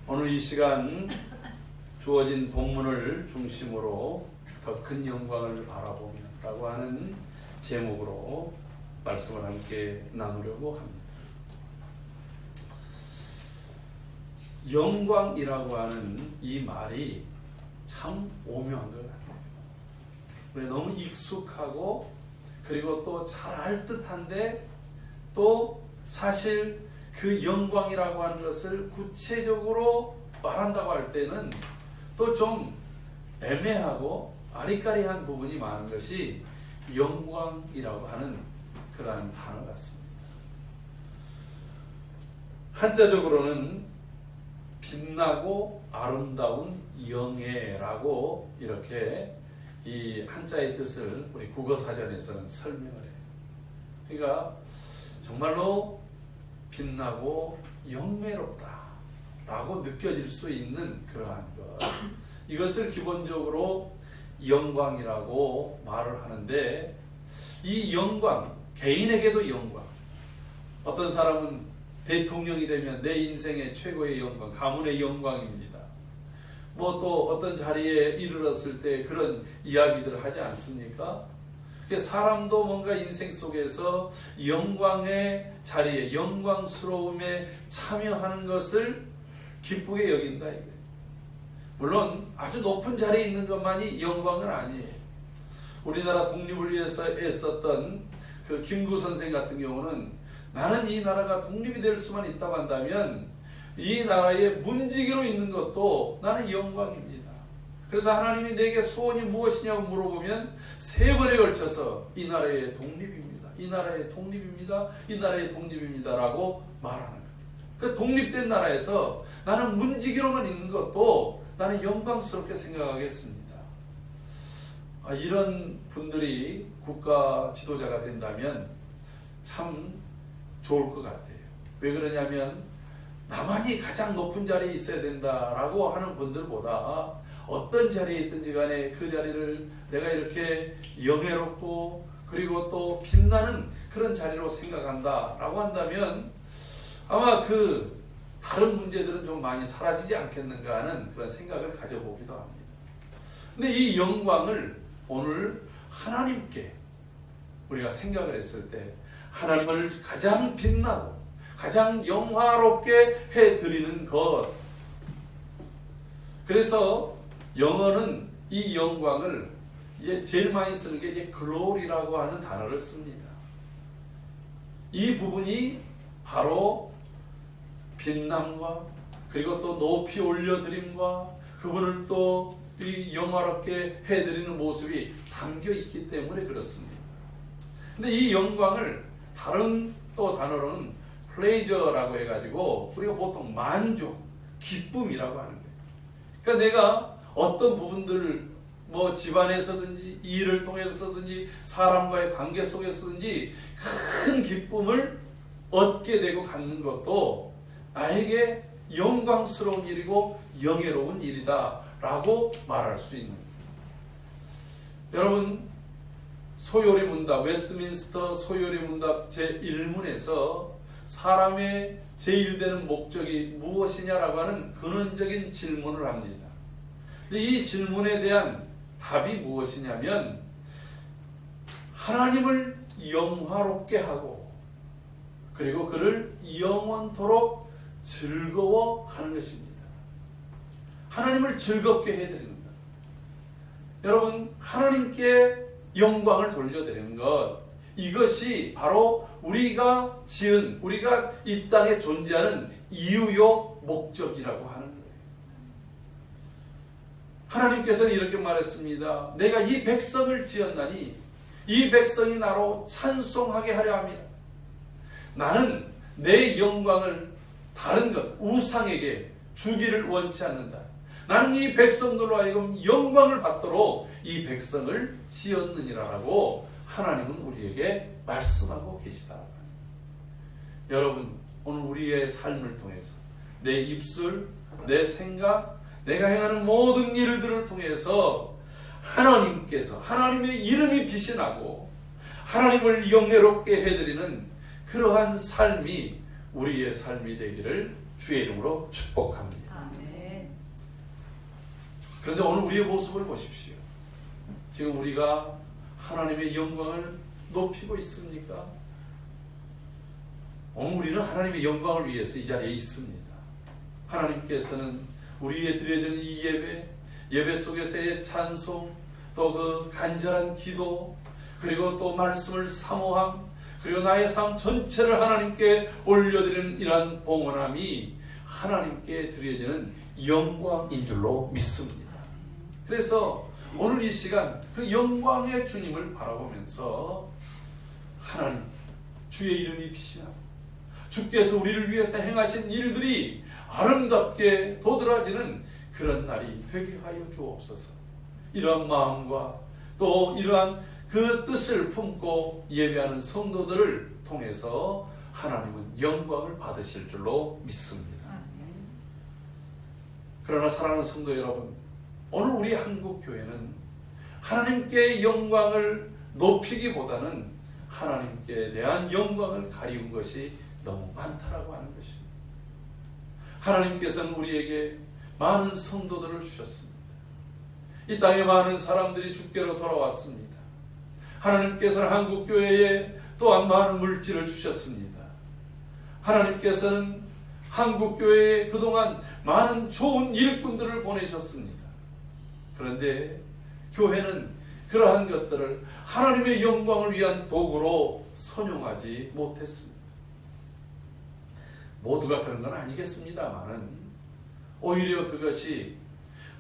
오늘 이 시간 주어진 본문을 중심으로 더 큰 영광을 바라보며 라고 하는 제목으로 말씀을 함께 나누려고 합니다. 영광이라고 하는 이 말이 참 오묘한 것 같아요. 너무 익숙하고 그리고 또 잘 알 듯한데 또 사실 그 영광이라고 하는 것을 구체적으로 말한다고 할 때는 또 좀 애매하고 아리까리한 부분이 많은 것이 영광이라고 하는 그러한 단어 같습니다. 한자적으로는 빛나고 아름다운 영예라고 이렇게 이 한자의 뜻을 우리 국어사전에서는 설명을 해요. 그러니까 정말로 빛나고 영예롭다 라고 느껴질 수 있는 그러한 것, 이것을 기본적으로 영광이라고 말을 하는데, 이 영광, 개인에게도 영광, 어떤 사람은 대통령이 되면 내 인생의 최고의 영광, 가문의 영광입니다. 뭐 또 어떤 자리에 이르렀을 때 그런 이야기들을 하지 않습니까? 사람도 뭔가 인생 속에서 영광의 자리에, 영광스러움에 참여하는 것을 기쁘게 여긴다. 물론 아주 높은 자리에 있는 것만이 영광은 아니에요. 우리나라 독립을 위해서 애썼던 그 김구 선생 같은 경우는 나는 이 나라가 독립이 될 수만 있다고 한다면 이 나라의 문지기로 있는 것도 나는 영광입니다. 그래서 하나님이 내게 소원이 무엇이냐고 물어보면 3번에 걸쳐서 이 나라의 독립입니다. 이 나라의 독립입니다. 이 나라의 독립입니다. 라고 말하는 거예요. 그 독립된 나라에서 나는 문지기로만 있는 것도 나는 영광스럽게 생각하겠습니다. 이런 분들이 국가 지도자가 된다면 참 좋을 것 같아요. 왜 그러냐면 나만이 가장 높은 자리에 있어야 된다라고 하는 분들보다 어떤 자리에 있든지 간에 그 자리를 내가 이렇게 영예롭고 그리고 또 빛나는 그런 자리로 생각한다라고 한다면 아마 그 다른 문제들은 좀 많이 사라지지 않겠는가 하는 그런 생각을 가져보기도 합니다. 근데 이 영광을 오늘 하나님께 우리가 생각을 했을 때 하나님을 가장 빛나고 가장 영화롭게 해드리는 것. 그래서 영어는 이 영광을 이제 제일 많이 쓰는 게 이제 glory라고 하는 단어를 씁니다. 이 부분이 바로 빛남과 그리고 또 높이 올려드림과 그분을 또 이 영화롭게 해드리는 모습이 담겨 있기 때문에 그렇습니다. 근데 이 영광을 다른 또 단어로는 pleasure라고 해가지고 우리가 보통 만족, 기쁨이라고 하는 거예요. 그러니까 내가 어떤 부분들을 뭐 집안에서든지 일을 통해서든지 사람과의 관계 속에서든지 큰 기쁨을 얻게 되고 갖는 것도 나에게 영광스러운 일이고 영예로운 일이다 라고 말할 수 있는 거예요. 여러분, 소요리 문답, 웨스트민스터 소요리 문답 제1문에서 사람의 제1되는 목적이 무엇이냐라고 하는 근원적인 질문을 합니다. 근데 이 질문에 대한 답이 무엇이냐면 하나님을 영화롭게 하고 그리고 그를 영원토록 즐거워하는 것입니다. 하나님을 즐겁게 해드리는 것. 여러분, 하나님께 영광을 돌려드리는 것, 이것이 바로 우리가 지은, 우리가 이 땅에 존재하는 이유요 목적이라고 하는 거예요. 하나님께서는 이렇게 말했습니다. 내가 이 백성을 지었나니 이 백성이 나로 찬송하게 하려 함이라. 나는 내 영광을 다른 것, 우상에게 주기를 원치 않는다. 나는 이 백성들로 하여금 영광을 받도록 이 백성을 지었느니라라고 하나님은 우리에게 말씀하고 계시다. 여러분, 오늘 우리의 삶을 통해서 내 입술, 내 생각, 내가 행하는 모든 일들을 통해서 하나님께서 하나님의 이름이 빛이 나고 하나님을 영예롭게 해드리는 그러한 삶이 우리의 삶이 되기를 주의 이름으로 축복합니다. 아멘. 그런데 오늘 우리의 모습을 보십시오. 지금 우리가 하나님의 영광을 높이고 있습니까? 오늘 우리는 하나님의 영광을 위해서 이 자리에 있습니다. 하나님께서는 우리에게 드려지는 이 예배 속에서의 찬송, 또 그 간절한 기도, 그리고 또 말씀을 사모함, 그리고 나의 삶 전체를 하나님께 올려드리는 이러한 봉헌함이 하나님께 드려지는 영광인 줄로 믿습니다. 그래서 오늘 이 시간 그 영광의 주님을 바라보면서 하나님 주의 이름이 빛이나 주께서 우리를 위해서 행하신 일들이 아름답게 도드라지는 그런 날이 되게 하여 주옵소서. 이러한 마음과 또 이러한 그 뜻을 품고 예배하는 성도들을 통해서 하나님은 영광을 받으실 줄로 믿습니다. 그러나 사랑하는 성도 여러분, 오늘 우리 한국교회는 하나님께 영광을 높이기보다는 하나님께 대한 영광을 가리운 것이 너무 많다라고 하는 것입니다. 하나님께서는 우리에게 많은 성도들을 주셨습니다. 이 땅에 많은 사람들이 주께로 돌아왔습니다. 하나님께서는 한국교회에 또한 많은 물질을 주셨습니다. 하나님께서는 한국교회에 그동안 많은 좋은 일꾼들을 보내셨습니다. 그런데 교회는 그러한 것들을 하나님의 영광을 위한 도구로 선용하지 못했습니다. 모두가 그런 건 아니겠습니다만은 오히려 그것이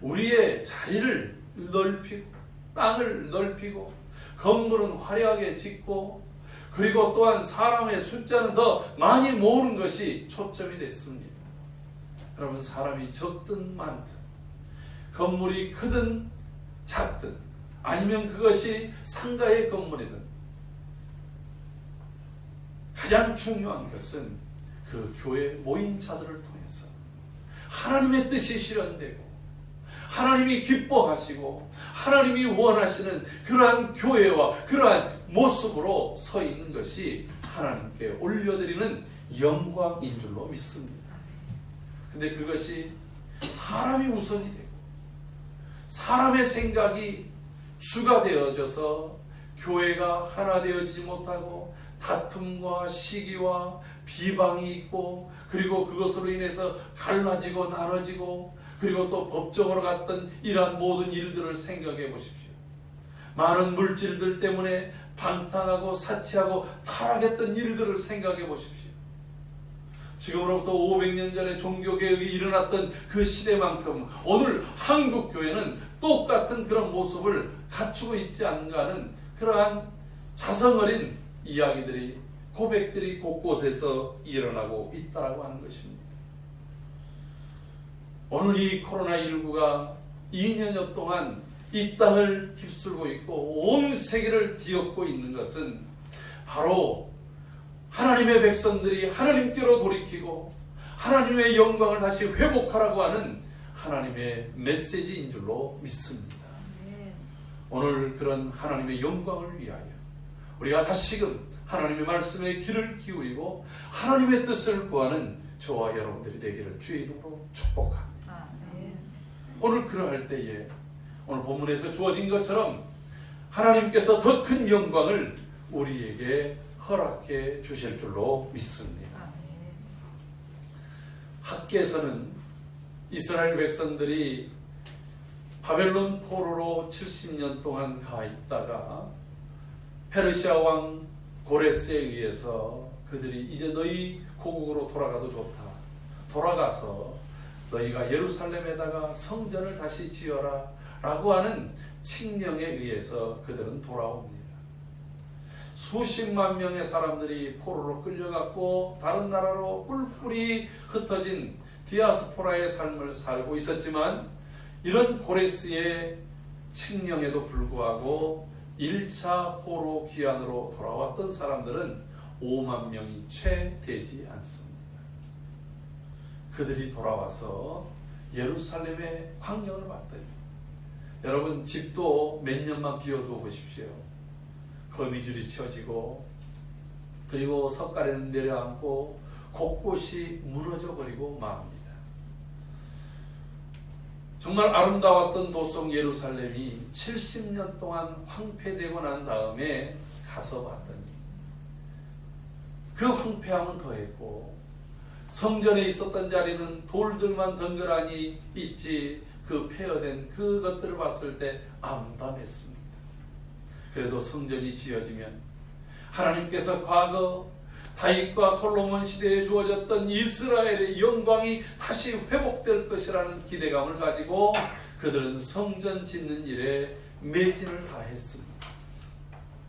우리의 자리를 넓히고 땅을 넓히고 건물은 화려하게 짓고 그리고 또한 사람의 숫자는 더 많이 모으는 것이 초점이 됐습니다. 여러분, 사람이 적든 많든 건물이 크든 작든 아니면 그것이 상가의 건물이든 가장 중요한 것은 그 교회 모인 자들을 통해서 하나님의 뜻이 실현되고 하나님이 기뻐하시고 하나님이 원하시는 그러한 교회와 그러한 모습으로 서 있는 것이 하나님께 올려드리는 영광인 줄로 믿습니다. 근데 그것이 사람이 우선이 되고 사람의 생각이 주가 되어져서 교회가 하나 되어지지 못하고 다툼과 시기와 비방이 있고 그리고 그것으로 인해서 갈라지고 나눠지고 그리고 또 법정으로 갔던 이러한 모든 일들을 생각해 보십시오. 많은 물질들 때문에 방탕하고 사치하고 타락했던 일들을 생각해 보십시오. 지금으로부터 500년 전에 종교개혁이 일어났던 그 시대만큼 오늘 한국교회는 똑같은 그런 모습을 갖추고 있지 않은가 하는 그러한 자성어린 이야기들이 고백들이 곳곳에서 일어나고 있다고 하는 것입니다. 오늘 이 코로나19가 2년여 동안 이 땅을 휩쓸고 있고 온 세계를 뒤엎고 있는 것은 바로 하나님의 백성들이 하나님께로 돌이키고 하나님의 영광을 다시 회복하라고 하는 하나님의 메시지인 줄로 믿습니다. 오늘 그런 하나님의 영광을 위하여 우리가 다시금 하나님의 말씀에 귀를 기울이고 하나님의 뜻을 구하는 저와 여러분들이 되기를 주의 이름으로 축복합니다. 오늘 그러할 때에 오늘 본문에서 주어진 것처럼 하나님께서 더 큰 영광을 우리에게 허락해 주실 줄로 믿습니다. 학계에서는 이스라엘 백성들이 바벨론 포로로 70년 동안 가 있다가 페르시아 왕 고레스에 의해서 그들이 이제 너희 고국으로 돌아가도 좋다. 돌아가서 너희가 예루살렘에다가 성전을 다시 지어라 라고 하는 칙령에 의해서 그들은 돌아옵니다. 수십만 명의 사람들이 포로로 끌려갔고 다른 나라로 뿔뿔이 흩어진 디아스포라의 삶을 살고 있었지만 이런 고레스의 칙령에도 불구하고 1차 포로 귀환으로 돌아왔던 사람들은 5만 명이 채 되지 않습니다. 그들이 돌아와서 예루살렘의 광경을 봤더니 여러분 집도 몇 년만 비워두어 보십시오. 거미줄이 쳐지고 그리고 석가래는 내려앉고 곳곳이 무너져 버리고 맙니다. 정말 아름다웠던 도성 예루살렘이 70년 동안 황폐되고 난 다음에 가서 봤더니 그 황폐함은 더했고 성전에 있었던 자리는 돌들만 덩그러니 있지 그 폐허된 그것들을 봤을 때 암담했습니다. 그래도 성전이 지어지면 하나님께서 과거 다윗과 솔로몬 시대에 주어졌던 이스라엘의 영광이 다시 회복될 것이라는 기대감을 가지고 그들은 성전 짓는 일에 매진을 다했습니다.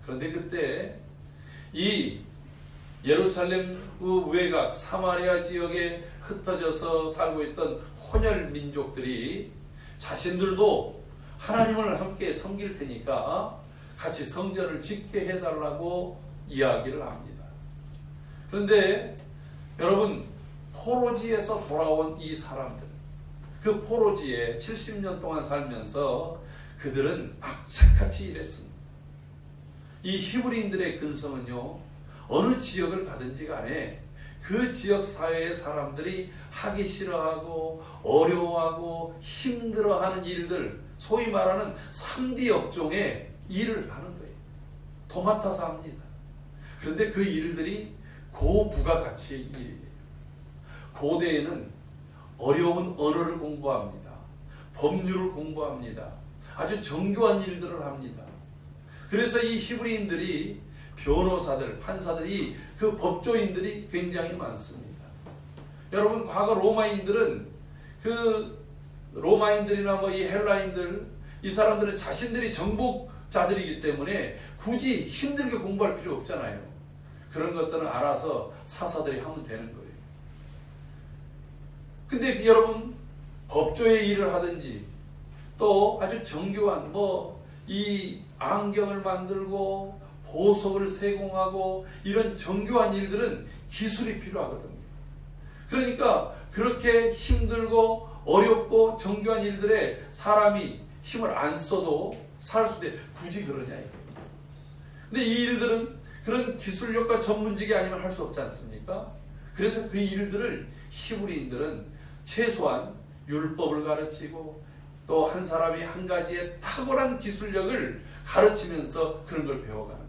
그런데 그때 이 예루살렘 외곽 사마리아 지역에 흩어져서 살고 있던 혼혈 민족들이 자신들도 하나님을 함께 섬길 테니까 같이 성전을 짓게 해달라고 이야기를 합니다. 그런데 여러분, 포로지에서 돌아온 이 사람들, 그 포로지에 70년 동안 살면서 그들은 악착같이 일했습니다. 이 히브리인들의 근성은요, 어느 지역을 가든지 간에 그 지역 사회의 사람들이 하기 싫어하고 어려워하고 힘들어하는 일들, 소위 말하는 3D 업종의 일을 하는 거예요. 도맡아서 합니다. 그런데 그 일들이 고부가가치의 일이에요. 고대에는 어려운 언어를 공부합니다. 법률을 공부합니다. 아주 정교한 일들을 합니다. 그래서 이 히브리인들이 변호사들, 판사들이 그 법조인들이 굉장히 많습니다. 여러분, 과거 로마인들이나 뭐 이 헬라인들, 이 사람들은 자신들이 정복자들이기 때문에 굳이 힘들게 공부할 필요 없잖아요. 그런 것들은 알아서 사사들이 하면 되는 거예요. 근데 여러분, 법조의 일을 하든지 또 아주 정교한 이 안경을 만들고 보석을 세공하고 이런 정교한 일들은 기술이 필요하거든요. 그러니까 그렇게 힘들고 어렵고 정교한 일들에 사람이 힘을 안 써도 살 수 있는데 굳이 그러냐 이거예요. 근데 이 일들은 그런 기술력과 전문직이 아니면 할 수 없지 않습니까? 그래서 그 일들을 히브리인들은 최소한 율법을 가르치고 또 한 사람이 한 가지의 탁월한 기술력을 가르치면서 그런 걸 배워가는 거예요.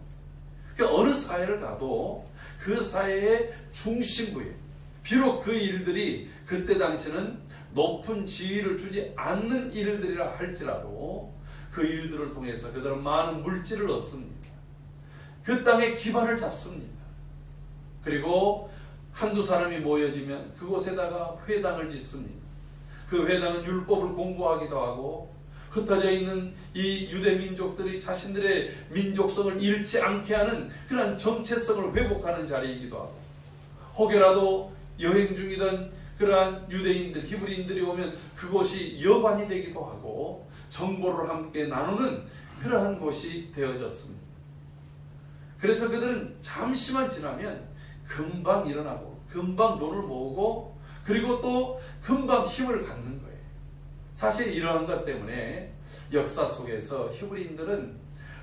그러니까 어느 사회를 가도 그 사회의 중심부에, 비록 그 일들이 그때 당시는 높은 지위를 주지 않는 일들이라 할지라도 그 일들을 통해서 그들은 많은 물질을 얻습니다. 그 땅에 기반을 잡습니다. 그리고 한두 사람이 모여지면 그곳에다가 회당을 짓습니다. 그 회당은 율법을 공부하기도 하고 흩어져 있는 이 유대 민족들이 자신들의 민족성을 잃지 않게 하는 그러한 정체성을 회복하는 자리이기도 하고, 혹여라도 여행 중이던 그러한 유대인들, 히브리인들이 오면 그곳이 여관이 되기도 하고 정보를 함께 나누는 그러한 곳이 되어졌습니다. 그래서 그들은 잠시만 지나면 금방 일어나고 금방 돈을 모으고 그리고 또 금방 힘을 갖는 거예요. 사실 이러한 것 때문에 역사 속에서 히브리인들은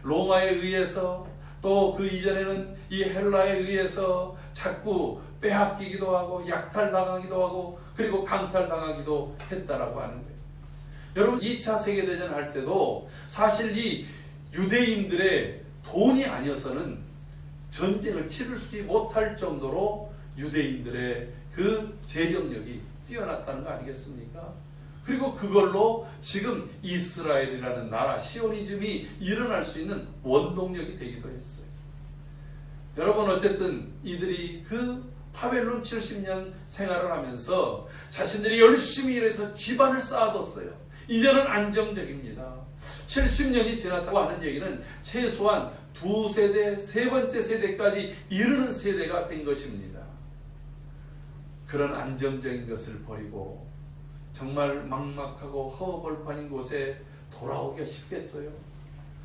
로마에 의해서 또 그 이전에는 이 헬라에 의해서 자꾸 빼앗기기도 하고 약탈당하기도 하고 그리고 강탈당하기도 했다라고 하는 거예요. 여러분, 2차 세계대전 할 때도 사실 이 유대인들의 돈이 아니어서는 전쟁을 치를 수 못할 정도로 유대인들의 그 재정력이 뛰어났다는 거 아니겠습니까? 그리고 그걸로 지금 이스라엘이라는 나라, 시오니즘이 일어날 수 있는 원동력이 되기도 했어요. 여러분, 어쨌든 이들이 그 바벨론 70년 생활을 하면서 자신들이 열심히 일해서 기반을 쌓아뒀어요. 이제는 안정적입니다. 70년이 지났다고 하는 얘기는 최소한 2세대, 세 번째 세대까지 이르는 세대가 된 것입니다. 그런 안정적인 것을 버리고 정말 막막하고 허허벌판인 곳에 돌아오기가 쉽겠어요?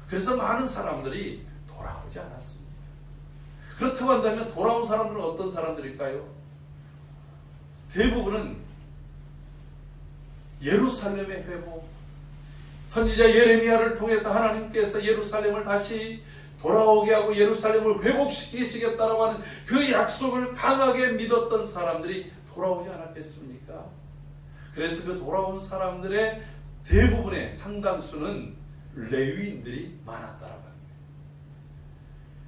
그래서 많은 사람들이 돌아오지 않았습니다. 그렇다고 한다면 돌아온 사람들은 어떤 사람들일까요? 대부분은 예루살렘의 회복, 선지자 예레미야를 통해서 하나님께서 예루살렘을 다시 돌아오게 하고 예루살렘을 회복시키시겠다라고 하는 그 약속을 강하게 믿었던 사람들이 돌아오지 않았겠습니까? 그래서 그 돌아온 사람들의 대부분의 상당수는 레위인들이 많았다라고 합니다.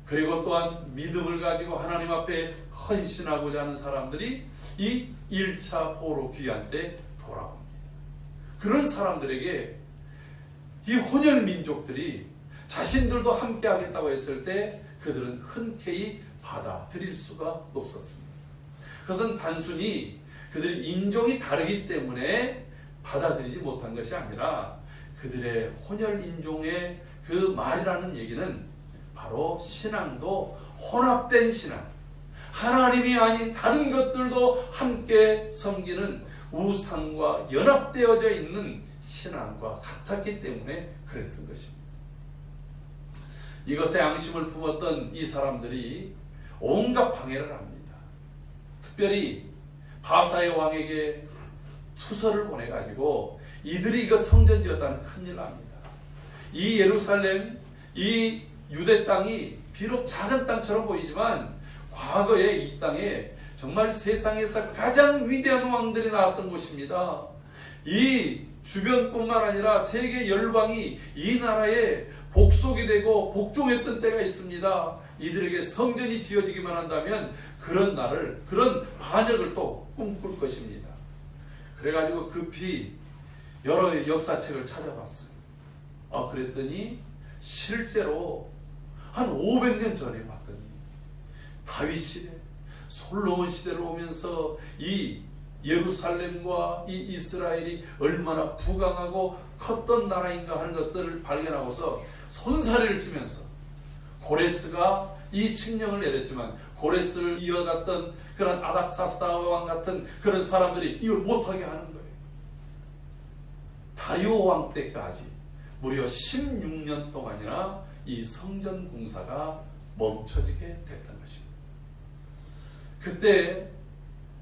그리고 또한 믿음을 가지고 하나님 앞에 헌신하고자 하는 사람들이 이 1차 포로 귀환 때 돌아옵니다. 그런 사람들에게 이 혼혈 민족들이 자신들도 함께 하겠다고 했을 때 그들은 흔쾌히 받아들일 수가 없었습니다. 그것은 단순히 그들의 인종이 다르기 때문에 받아들이지 못한 것이 아니라 그들의 혼혈 인종의 그 말이라는 얘기는 바로 신앙도 혼합된 신앙, 하나님이 아닌 다른 것들도 함께 섬기는 우상과 연합되어져 있는 신앙과 같았기 때문에 그랬던 것입니다. 이것에 앙심을 품었던 이 사람들이 온갖 방해를 합니다. 특별히 바사의 왕에게 투서를 보내가지고 이들이 이거 성전 지었다는 큰일 납니다. 이 예루살렘, 이 유대 땅이 비록 작은 땅처럼 보이지만 과거에 이 땅에 정말 세상에서 가장 위대한 왕들이 나왔던 곳입니다. 이 주변뿐만 아니라 세계 열방이 이 나라에 복속이 되고 복종했던 때가 있습니다. 이들에게 성전이 지어지기만 한다면 그런 날을, 그런 반역을 또 꿈꿀 것입니다. 그래가지고 급히 여러 역사책을 찾아봤어요. 그랬더니 실제로 한 500년 전에 봤더니 다윗 시대, 솔로몬 시대를 오면서 이 예루살렘과 이 이스라엘이 얼마나 부강하고 컸던 나라인가 하는 것을 발견하고서 손사래를 치면서 고레스가 이 칙령을 내렸지만 고레스를 이어갔던 그런 아닥사스다 왕 같은 그런 사람들이 이걸 못하게 하는 거예요. 다리오 왕 때까지 무려 16년 동안이나 이 성전 공사가 멈춰지게 됐던 것입니다. 그때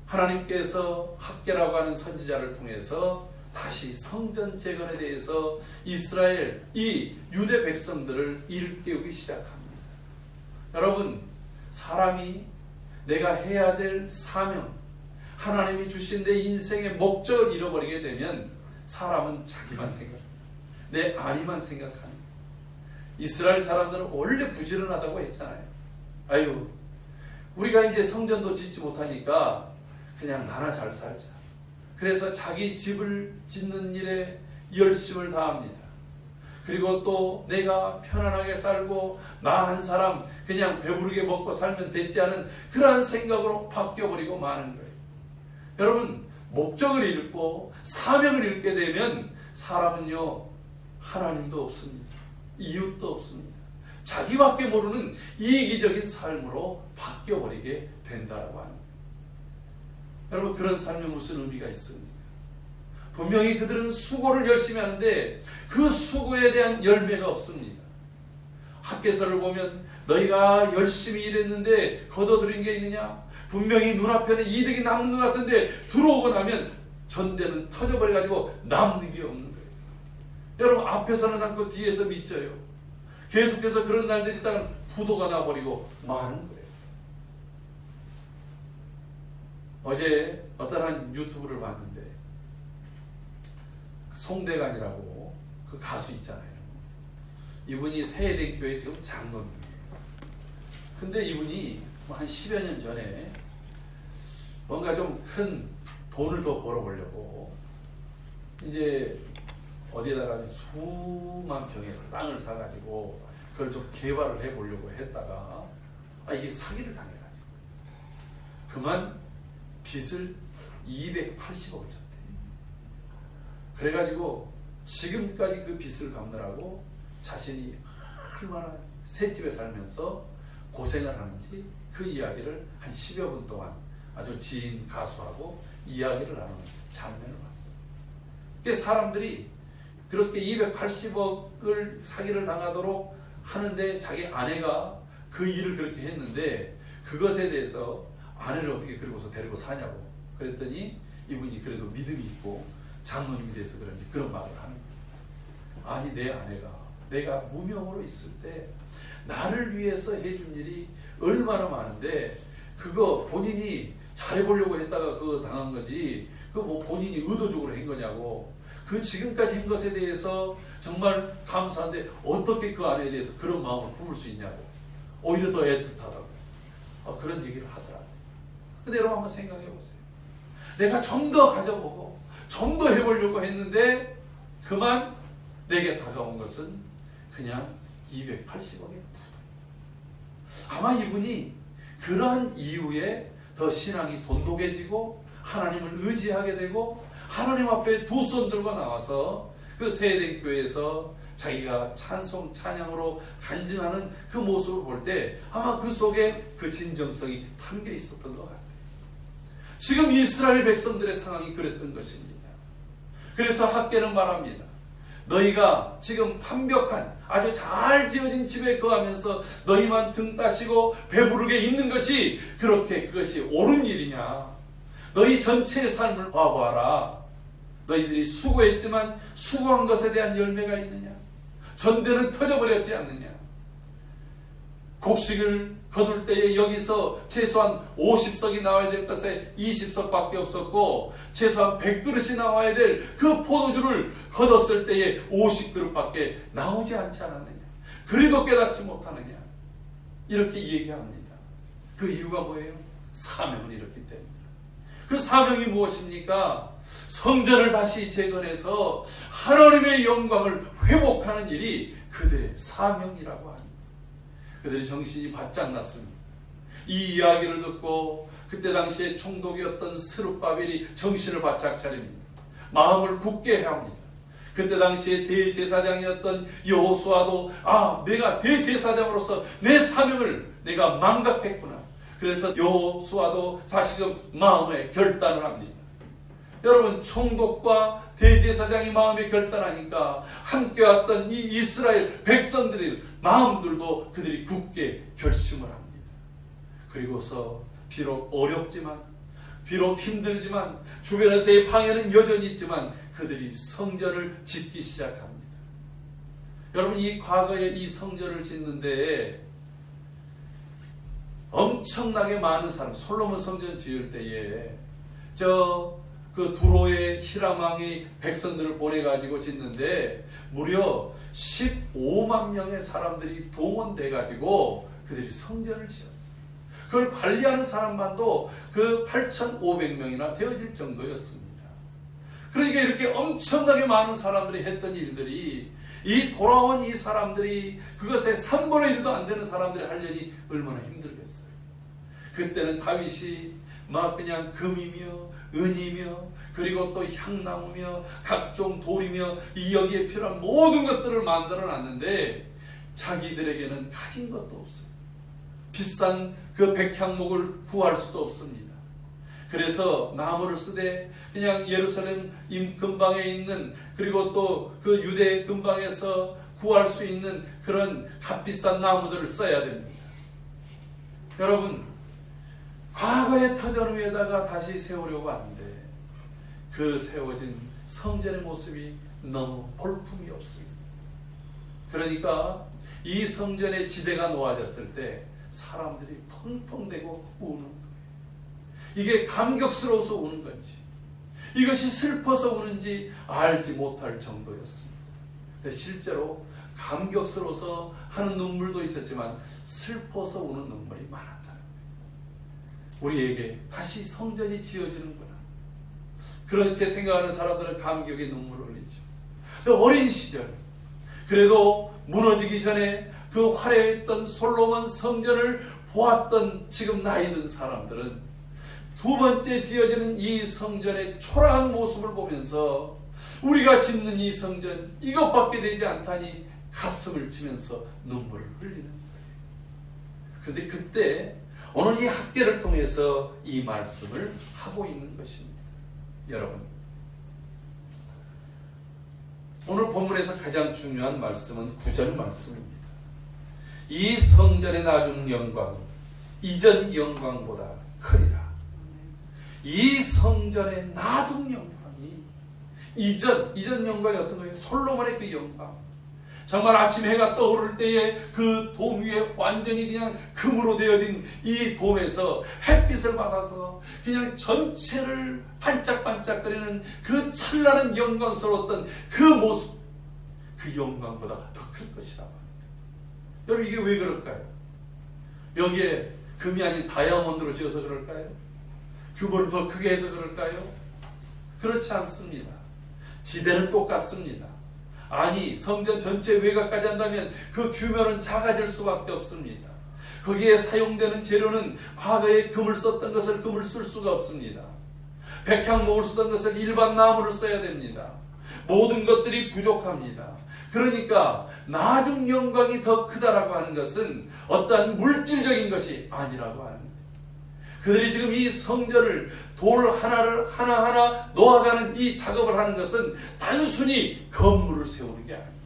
하나님께서 학개라고 하는 선지자를 통해서 다시 성전 재건에 대해서 이스라엘, 이 유대 백성들을 일깨우기 시작합니다. 여러분, 사람이 내가 해야 될 사명, 하나님이 주신 내 인생의 목적을 잃어버리게 되면 사람은 자기만 생각합니다. 내 안위만 생각합니다. 이스라엘 사람들은 원래 부지런하다고 했잖아요. 아유, 우리가 이제 성전도 짓지 못하니까 그냥 나나 잘 살자. 그래서 자기 집을 짓는 일에 열심을 다합니다. 그리고 또 내가 편안하게 살고 나 한 사람 그냥 배부르게 먹고 살면 됐지 않은 그러한 생각으로 바뀌어버리고 마는 거예요. 여러분, 목적을 잃고 사명을 잃게 되면 사람은요, 하나님도 없습니다. 이웃도 없습니다. 자기밖에 모르는 이기적인 삶으로 바뀌어버리게 된다고 하는 거예요. 여러분, 그런 삶에 무슨 의미가 있습니까? 분명히 그들은 수고를 열심히 하는데 그 수고에 대한 열매가 없습니다. 학개서를 보면 너희가 열심히 일했는데 거둬들인 게 있느냐? 분명히 눈앞에는 이득이 남는 것 같은데 들어오고 나면 전대는 터져버려가지고 남는 게 없는 거예요. 여러분, 앞에서는 남고 뒤에서 밑져요. 계속해서 그런 날들이 있다가 부도가 나버리고 마는 거예요. 어제 어떤 한 유튜브를 봤는데 송대관이라고 그 가수 있잖아요. 이분이 세대교회 지금 장로님이에요. 근데 이분이 한 10여 년 전에 뭔가 좀 큰 돈을 더 벌어보려고 이제 어디에다가 수만 평의 땅을 사가지고 그걸 좀 개발을 해보려고 했다가 이게 사기를 당해가지고 그만 빚을 280억을 졌대. 그래가지고 지금까지 그 빚을 갚느라고 자신이 얼마나 새집에 살면서 고생을 하는지 그 이야기를 한 10여 분 동안 아주 지인 가수하고 이야기를 나누는 장면을 봤어요. 그래서 사람들이 그렇게 280억을 사기를 당하도록 하는데 자기 아내가 그 일을 그렇게 했는데 그것에 대해서 아내를 어떻게 그러고서 데리고 사냐고 그랬더니 이분이 그래도 믿음이 있고 장로님이 돼서 그런지 그런 말을 하는 거예요. 아니, 내 아내가 내가 무명으로 있을 때 나를 위해서 해준 일이 얼마나 많은데 그거 본인이 잘해보려고 했다가 그거 당한 거지 그거 뭐 본인이 의도적으로 한 거냐고. 그 지금까지 한 것에 대해서 정말 감사한데 어떻게 그 안에 대해서 그런 마음을 품을 수 있냐고. 오히려 더 애틋하다고. 그런 얘기를 하더라고요. 근데 여러분 한번 생각해 보세요. 내가 좀 더 가져보고 좀 더 해보려고 했는데 그만 내게 다가온 것은 그냥 280억의 부도. 아마 이분이 그러한 이후에 더 신앙이 돈독해지고 하나님을 의지하게 되고 하나님 앞에 두 손 들고 나와서 그 세대교회에서 자기가 찬송, 찬양으로 간증하는 그 모습을 볼 때 아마 그 속에 그 진정성이 담겨 있었던 것 같아요. 지금 이스라엘 백성들의 상황이 그랬던 것입니다. 그래서 학개는 말합니다. 너희가 지금 완벽한 아주 잘 지어진 집에 거하면서 너희만 등 따시고 배부르게 있는 것이 그것이 옳은 일이냐. 너희 전체의 삶을 봐봐라. 너희들이 수고했지만 수고한 것에 대한 열매가 있느냐. 전대는 터져버렸지 않느냐. 곡식을 거둘 때에 여기서 최소한 50석이 나와야 될 것에 20석밖에 없었고 최소한 100그릇이 나와야 될 그 포도주를 거뒀을 때에 50그릇밖에 나오지 않지 않았느냐. 그래도 깨닫지 못하느냐. 이렇게 얘기합니다. 그 이유가 뭐예요? 사명은 이렇기 때문에. 그 사명이 무엇입니까? 성전을 다시 재건해서 하나님의 영광을 회복하는 일이 그들의 사명이라고 합니다. 그들의 정신이 바짝 났습니다. 이 이야기를 듣고 그때 당시에 총독이었던 스룹바벨이 정신을 바짝 차립니다. 마음을 굳게 해야 합니다. 그때 당시에 대제사장이었던 여호수아도 내가 대제사장으로서 내 사명을 내가 망각했구나. 그래서 여호수아도 다시금 마음에 결단을 합니다. 여러분, 총독과 대제사장이 마음에 결단하니까 함께 왔던 이 이스라엘 백성들의 마음들도 그들이 굳게 결심을 합니다. 그리고서 비록 어렵지만, 비록 힘들지만, 주변에서의 방해는 여전히 있지만 그들이 성전을 짓기 시작합니다. 여러분, 이 과거에 이 성전을 짓는데 엄청나게 많은 사람, 솔로몬 성전 지을 때에 그 두로의 히람왕이 백성들을 보내가지고 짓는데 무려 15만 명의 사람들이 동원돼가지고 그들이 성전을 지었어요. 그걸 관리하는 사람만도 그 8,500명이나 되어질 정도였습니다. 그러니까 이렇게 엄청나게 많은 사람들이 했던 일들이 이 돌아온 이 사람들이 그것의 3분의 1도 안 되는 사람들이 하려니 얼마나 힘들겠어요. 그때는 다윗이 막 그냥 금이며 은이며 그리고 또 향나무며 각종 돌이며 이 여기에 필요한 모든 것들을 만들어 놨는데 자기들에게는 가진 것도 없어요. 비싼 그 백향목을 구할 수도 없습니다. 그래서 나무를 쓰되 그냥 예루살렘 근방에 있는 그리고 또 그 유대 근방에서 구할 수 있는 그런 값비싼 나무들을 써야 됩니다. 여러분, 과거의 터전 위에다가 다시 세우려고 하는데 그 세워진 성전의 모습이 너무 볼품이 없습니다. 그러니까 이 성전의 지대가 놓아졌을 때 사람들이 펑펑대고 우는 거예요. 이게 감격스러워서 우는 건지 이것이 슬퍼서 우는지 알지 못할 정도였습니다. 근데 실제로 감격스러워서 하는 눈물도 있었지만 슬퍼서 우는 눈물이 많았다는 거예요. 우리에게 다시 성전이 지어지는구나. 그렇게 생각하는 사람들은 감격의 눈물을 흘리죠. 어린 시절 그래도 무너지기 전에 그 화려했던 솔로몬 성전을 보았던 지금 나이 든 사람들은 두 번째 지어지는 이 성전의 초라한 모습을 보면서 우리가 짓는 이 성전 이것밖에 되지 않다니 가슴을 치면서 눈물을 흘리는 거예요. 그런데 그때 오늘 이 학계를 통해서 이 말씀을 하고 있는 것입니다. 여러분, 오늘 본문에서 가장 중요한 말씀은 9절 말씀입니다. 이 성전의 나중 영광이 이전 영광보다 크리라. 이 성전의 나중 영광이 이전 영광이 어떤 거예요? 솔로몬의 그 영광. 정말 아침 해가 떠오를 때에 그 돔 위에 완전히 그냥 금으로 되어진 이 돔에서 햇빛을 받아서 그냥 전체를 반짝반짝거리는 그 찬란한 영광스러웠던 그 모습, 그 영광보다 더 클 것이라고 합니다. 여러분, 이게 왜 그럴까요? 여기에 금이 아닌 다이아몬드로 지어서 그럴까요? 규모를 더 크게 해서 그럴까요? 그렇지 않습니다. 지대는 똑같습니다. 아니, 성전 전체 외곽까지 한다면 그 규모는 작아질 수밖에 없습니다. 거기에 사용되는 재료는 과거에 금을 썼던 것을 금을 쓸 수가 없습니다. 백향목을 쓰던 것을 일반 나무를 써야 됩니다. 모든 것들이 부족합니다. 그러니까 나중 영광이 더 크다라고 하는 것은 어떠한 물질적인 것이 아니라고 하는 거예요. 그들이 지금 이 성전을 돌 하나를 하나하나 놓아가는 이 작업을 하는 것은 단순히 건물을 세우는 게 아닙니다.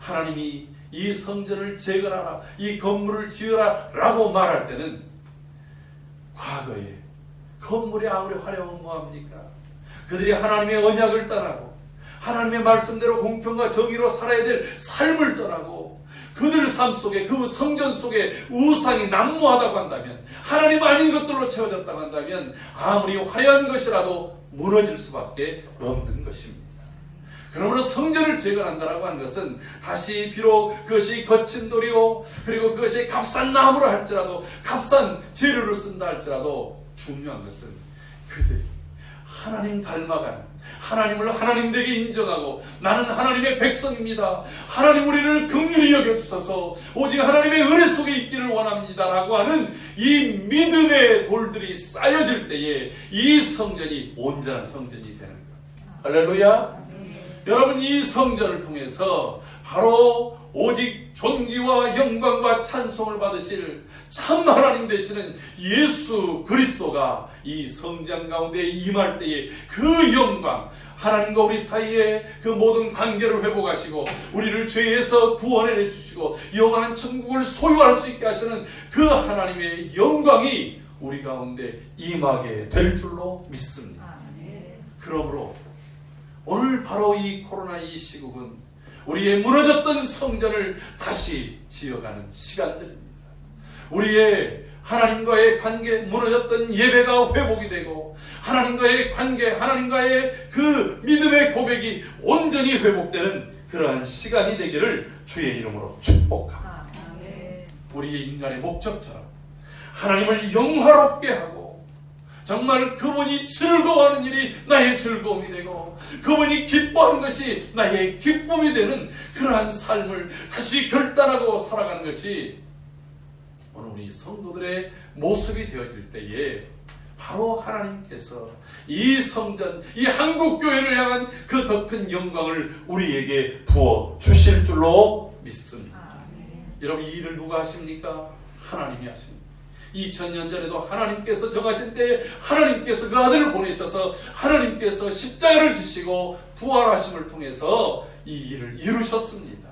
하나님이 이 성전을 재건하라, 이 건물을 지으라 라고 말할 때는 과거에 건물이 아무리 화려하면 뭐합니까? 그들이 하나님의 언약을 떠나고 하나님의 말씀대로 공평과 정의로 살아야 될 삶을 떠나고 그들 삶 속에, 그 성전 속에 우상이 난무하다고 한다면, 하나님 아닌 것들로 채워졌다고 한다면 아무리 화려한 것이라도 무너질 수밖에 없는 것입니다. 그러므로 성전을 재건한다라고 하는 것은 다시 비록 그것이 거친 돌이요, 그리고 그것이 값싼 나무를 할지라도, 값싼 재료를 쓴다 할지라도 중요한 것은 그들이 하나님 닮아가는, 하나님을 하나님되게 인정하고 나는 하나님의 백성입니다, 하나님 우리를 긍휼히 여겨주소서, 오직 하나님의 은혜 속에 있기를 원합니다 라고 하는 이 믿음의 돌들이 쌓여질 때에 이 성전이 온전한 성전이 되는 거예요. 할렐루야. 여러분, 이 성전을 통해서 바로 오직 존귀와 영광과 찬송을 받으실 참 하나님 되시는 예수 그리스도가 이 성전 가운데 임할 때에 그 영광, 하나님과 우리 사이에 그 모든 관계를 회복하시고 우리를 죄에서 구원해 주시고 영원한 천국을 소유할 수 있게 하시는 그 하나님의 영광이 우리 가운데 임하게 될 줄로 믿습니다. 그러므로 오늘 바로 이 코로나 이 시국은 우리의 무너졌던 성전을 다시 지어가는 시간들입니다. 우리의 하나님과의 관계, 무너졌던 예배가 회복이 되고 하나님과의 관계, 하나님과의 그 믿음의 고백이 온전히 회복되는 그러한 시간이 되기를 주의 이름으로 축복합니다. 우리의 인간의 목적처럼 하나님을 영화롭게 하고 정말 그분이 즐거워하는 일이 나의 즐거움이 되고 그분이 기뻐하는 것이 나의 기쁨이 되는 그러한 삶을 다시 결단하고 살아가는 것이 오늘 우리 성도들의 모습이 되어질 때에 바로 하나님께서 이 성전, 이 한국교회를 향한 그 더 큰 영광을 우리에게 부어 주실 줄로 믿습니다. 여러분, 이 일을 누가 하십니까? 하나님이 하십니다. 2000년 전에도 하나님께서 정하신 때에 하나님께서 그 아들을 보내셔서 하나님께서 십자가를 지시고 부활하심을 통해서 이 일을 이루셨습니다.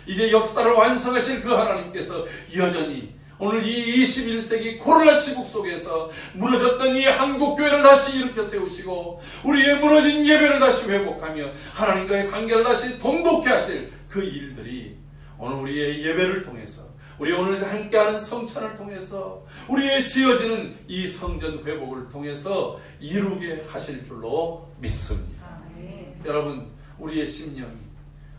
이제 역사를 완성하실 그 하나님께서 여전히 오늘 이 21세기 코로나 시국 속에서 무너졌던 이 한국교회를 다시 일으켜 세우시고 우리의 무너진 예배를 다시 회복하며 하나님과의 관계를 다시 돈독해 하실 그 일들이 오늘 우리의 예배를 통해서, 우리 오늘 함께하는 성찬을 통해서, 우리의 지어지는 이 성전 회복을 통해서 이루게 하실 줄로 믿습니다. 여러분, 우리의 심령이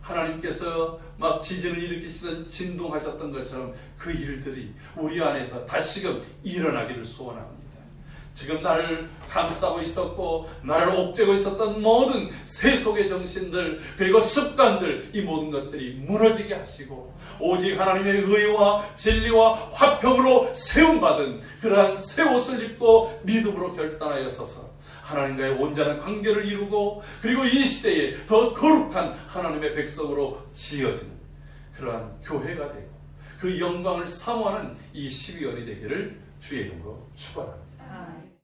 하나님께서 막 지진을 일으키시던 진동하셨던 것처럼 그 일들이 우리 안에서 다시금 일어나기를 소원합니다. 지금 나를 감싸고 있었고 나를 옥죄고 있었던 모든 세속의 정신들, 그리고 습관들, 이 모든 것들이 무너지게 하시고 오직 하나님의 의와 진리와 화평으로 세움받은 그러한 새 옷을 입고 믿음으로 결단하여 서서 하나님과의 온전한 관계를 이루고 그리고 이 시대에 더 거룩한 하나님의 백성으로 지어지는 그러한 교회가 되고 그 영광을 사모하는 이 12월이 되기를 주의 이름으로 축원합니다.